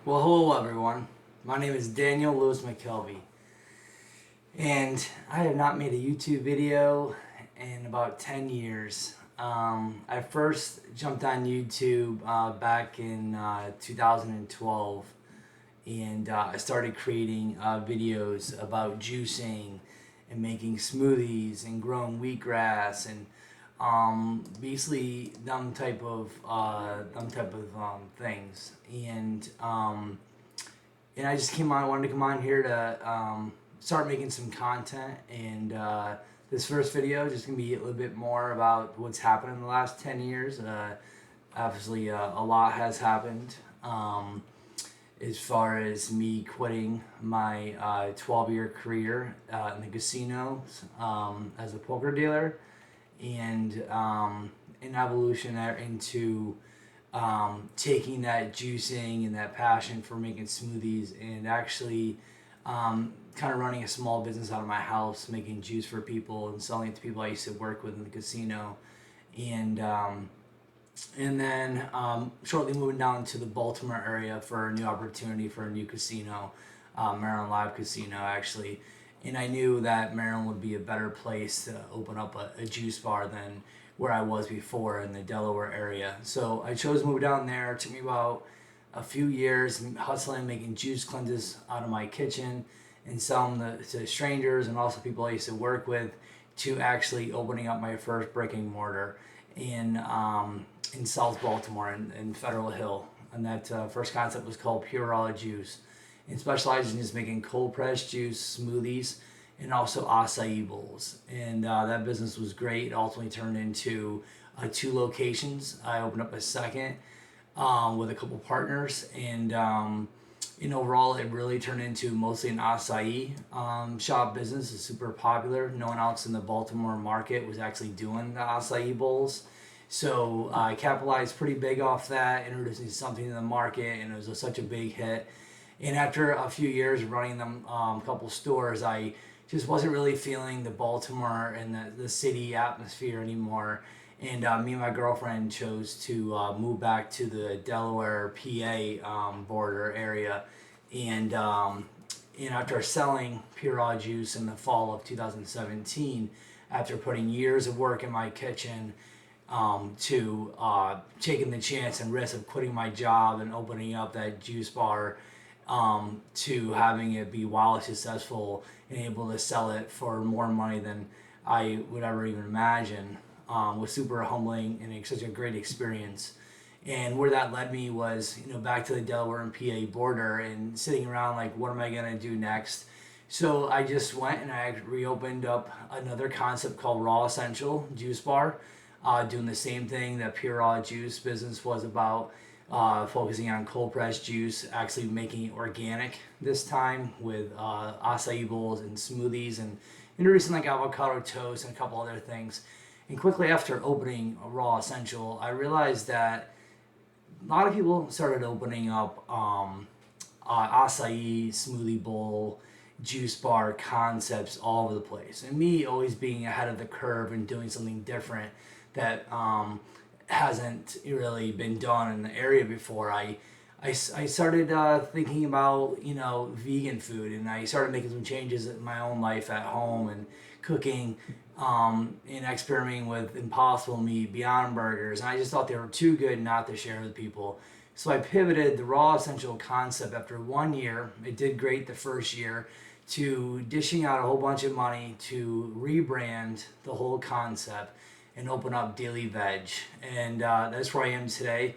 Well, hello everyone. My name is Daniel Lewis McKelvey, and I have not made a YouTube video in about 10 years. I first jumped on YouTube back in 2012, and I started creating videos about juicing and making smoothies and growing wheatgrass and basically them type of things. And I just wanted to come on here to start making some content. And this first video is just gonna be a little bit more about what's happened in the last 10 years. Obviously, a lot has happened. As far as me quitting my 12-year career in the casinos as a poker dealer, and an evolution into taking that juicing and that passion for making smoothies and actually kind of running a small business out of my house, making juice for people and selling it to people I used to work with in the casino. And then shortly moving down to the Baltimore area for a new opportunity for a new casino, Maryland Live Casino actually. And I knew that Maryland would be a better place to open up a juice bar than where I was before in the Delaware area. So I chose to move down there. It took me about a few years hustling, making juice cleanses out of my kitchen and selling to strangers and also people I used to work with, to actually opening up my first brick and mortar in South Baltimore in Federal Hill. And that first concept was called Pure Raw Juice, and specializes in just making cold pressed juice, smoothies, and also acai bowls. And that business was great. It ultimately turned into 2 locations. I opened up a second with a couple partners, and overall it really turned into mostly an acai shop business. It's super popular. No one else in the Baltimore market was actually doing the acai bowls. So I capitalized pretty big off that, introducing something to the market, and it was such a big hit. And after a few years running them, a couple stores, I just wasn't really feeling the Baltimore and the city atmosphere anymore. And me and my girlfriend chose to move back to the Delaware, PA border area. And after selling Pure Raw Juice in the fall of 2017, after putting years of work in my kitchen, to taking the chance and risk of quitting my job and opening up that juice bar, to having it be wildly successful and able to sell it for more money than I would ever even imagine, was super humbling and such a great experience. And where that led me was, back to the Delaware and PA border and sitting around like, what am I gonna do next? So I just went and I reopened up another concept called Raw Essential Juice Bar, doing the same thing that Pure Raw Juice business was about. Focusing on cold pressed juice, actually making it organic this time with acai bowls and smoothies, and introducing like avocado toast and a couple other things. And quickly after opening a Raw Essential, I realized that a lot of people started opening up acai smoothie bowl juice bar concepts all over the place, and me always being ahead of the curve and doing something different that hasn't really been done in the area before. I started thinking about vegan food, and I started making some changes in my own life at home and cooking, and experimenting with Impossible Meat, Beyond Burgers, and I just thought they were too good not to share with people. So I pivoted the Raw Essential concept after 1 year. It did great the first year, to dishing out a whole bunch of money to rebrand the whole concept and open up Daily Veg. And that's where I am today.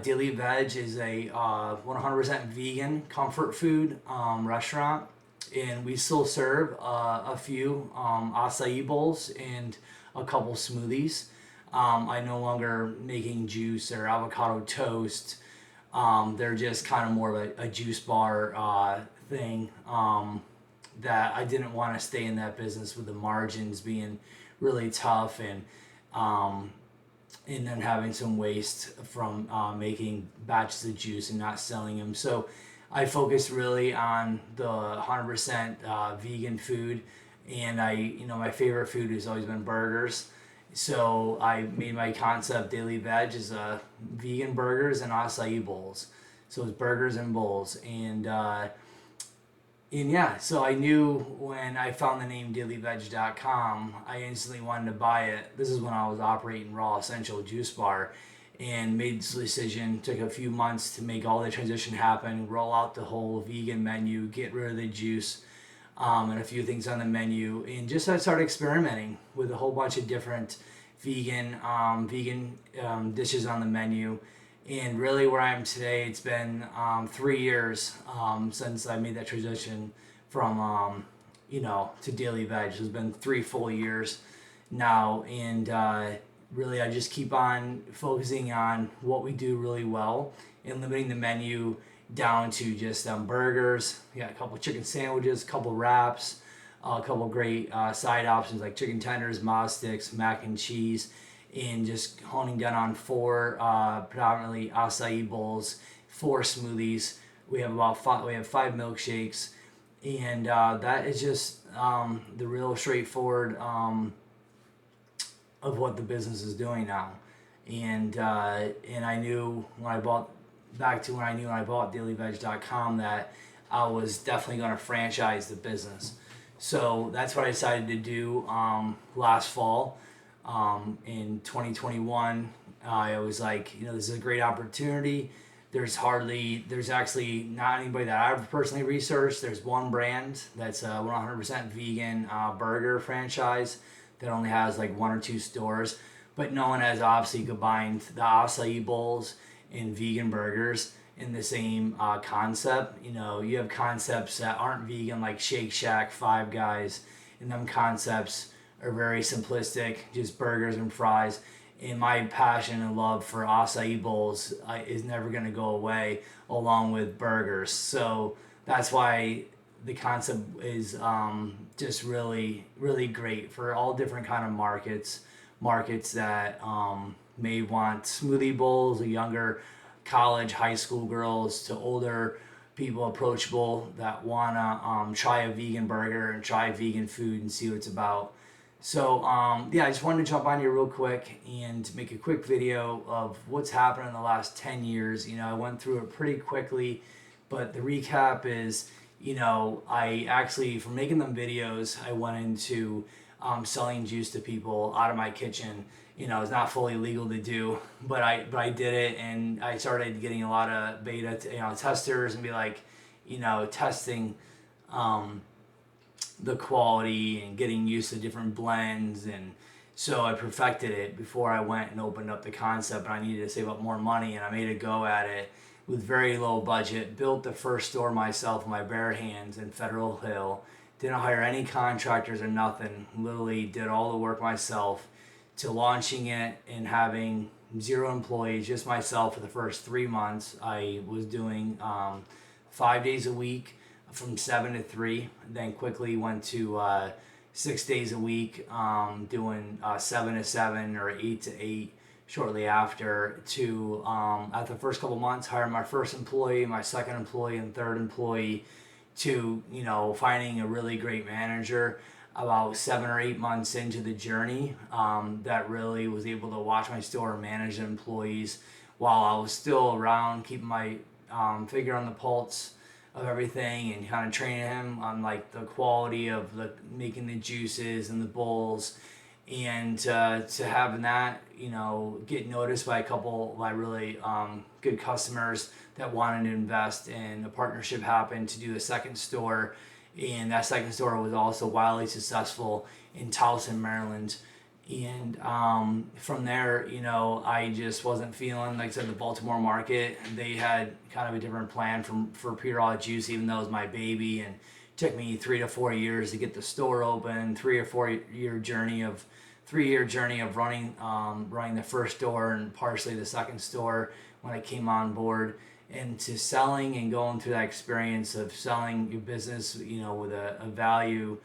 Daily Veg is a 100% vegan comfort food restaurant, and we still serve a few acai bowls and a couple smoothies. I'm no longer making juice or avocado toast. They're just kind of more of a juice bar thing, that I didn't want to stay in that business with the margins being really tough, and then having some waste from making batches of juice and not selling them. So I focused really on the 100% vegan food, and my favorite food has always been burgers. So I made my concept Daily Veg is vegan burgers and acai bowls. So it's burgers and bowls. And yeah, so I knew when I found the name Dailyveg.com, I instantly wanted to buy it. This is when I was operating Raw Essential Juice Bar, and made this decision. Took a few months to make all the transition happen, roll out the whole vegan menu, get rid of the juice, and a few things on the menu, and just I started experimenting with a whole bunch of different vegan dishes on the menu. And really, where I am today, it's been 3 years since I made that transition from to Daily Veg. It's been 3 full years now, and really, I just keep on focusing on what we do really well and limiting the menu down to just burgers. We got a couple chicken sandwiches, a couple wraps, a couple great side options like chicken tenders, Moz sticks, mac and cheese, and just honing down on 4 predominantly acai bowls, 4 smoothies. We have about 5. We have 5 milkshakes, and that is just the real straightforward of what the business is doing now. And I knew when I bought Dailyveg.com that I was definitely going to franchise the business. So that's what I decided to do last fall. In 2021, I was like, this is a great opportunity. There's actually not anybody that I've personally researched. There's one brand that's a 100% vegan burger franchise that only has like 1 or 2 stores, but no one has obviously combined the acai bowls and vegan burgers in the same concept. You have concepts that aren't vegan like Shake Shack, Five Guys, and them concepts are very simplistic, just burgers and fries. And my passion and love for acai bowls is never going to go away, along with burgers. So that's why the concept is just really, really great for all different kind of markets that may want smoothie bowls, or younger college, high school girls, to older people approachable that want to try a vegan burger and try vegan food and see what it's about. So I just wanted to jump on here real quick and make a quick video of what's happened in the last 10 years. I went through it pretty quickly, but the recap is, I actually, from making them videos, I went into selling juice to people out of my kitchen. It's not fully legal to do, but I did it, and I started getting a lot of beta testers and be like, testing the quality and getting used to different blends. And so I perfected it before I went and opened up the concept, but I needed to save up more money, and I made a go at it with very low budget. Built the first store myself with my bare hands in Federal Hill. Didn't hire any contractors or nothing. Literally did all the work myself, to launching it and having 0 employees, just myself for the first 3 months. I was doing 5 days a week from 7 to 3, then quickly went to 6 days a week, doing 7 to 7 or 8 to 8 shortly after, to after the first couple months, hired my first employee, my second employee, and third employee, to finding a really great manager about 7 or 8 months into the journey, that really was able to watch my store and manage the employees while I was still around, keeping my finger on the pulse of everything, and kind of training him on like the quality of making the juices and the bowls. And to have that get noticed by a couple of my really good customers that wanted to invest, and a partnership happened to do a second store. And that second store was also wildly successful in Towson, Maryland. And from there, I just wasn't feeling, like I said, the Baltimore market. They had kind of a different plan for Pure Raw Juice, even though it was my baby, and it took me 3 to 4 years to get the store open. 3 or 4 year journey of running the first store and partially the second store when I came on board, and to selling and going through that experience of selling your business, with a value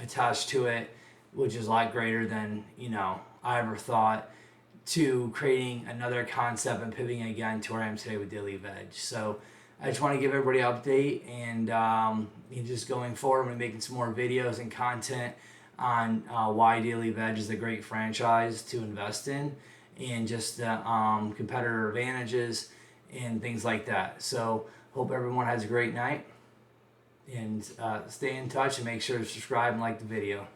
attached to it, which is a lot greater than I ever thought, to creating another concept and pivoting again to where I am today with Daily Veg. So I just want to give everybody an update, and just going forward, I'm going to be making some more videos and content on why Daily Veg is a great franchise to invest in, and just the competitor advantages, and things like that. So hope everyone has a great night, and stay in touch and make sure to subscribe and like the video.